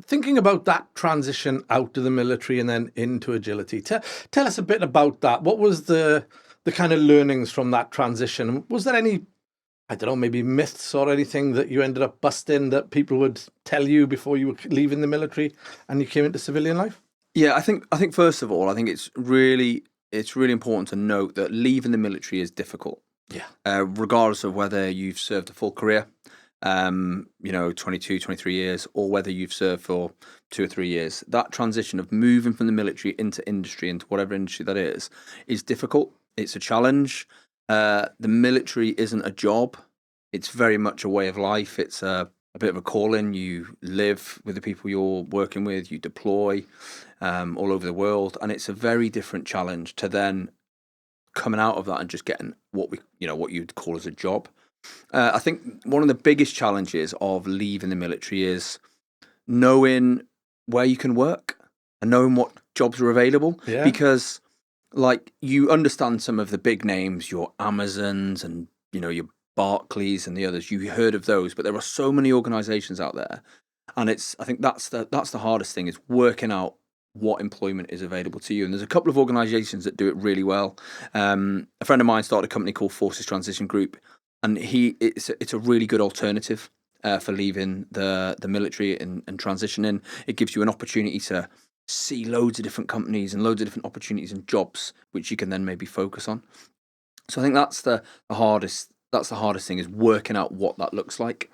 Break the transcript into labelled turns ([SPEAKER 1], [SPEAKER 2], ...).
[SPEAKER 1] Thinking about that transition out of the military and then into agility, tell us a bit about that. What was the kind of learnings from that transition? Was there any, I don't know, maybe myths or anything that you ended up busting that people would tell you before you were leaving the military and you came into civilian life?
[SPEAKER 2] Yeah, I think first of all, I think it's really important to note that leaving the military is difficult,
[SPEAKER 1] Yeah.
[SPEAKER 2] regardless of whether you've served a full career, 22, 23 years, or whether you've served for 2 or 3 years. That transition of moving from the military into industry, into whatever industry that is difficult. It's a challenge. The military isn't a job. It's very much a way of life. It's a bit of a calling. You live with the people you're working with. You deploy all over the world, and it's a very different challenge to then coming out of that and just getting what you'd call as a job. I think one of the biggest challenges of leaving the military is knowing where you can work and knowing what jobs are available,
[SPEAKER 1] Yeah.
[SPEAKER 2] because like you understand some of the big names, your Amazons and your Barclays and the others. You heard of those, but there are so many organizations out there, and I think that's the hardest thing, is working out what employment is available to you. And there's a couple of organizations that do it really well. A friend of mine started a company called Forces Transition Group, and it's a really good alternative for leaving the military and transitioning. It gives you an opportunity to see loads of different companies and loads of different opportunities and jobs which you can then maybe focus on. So I think that's the hardest thing, is working out what that looks like.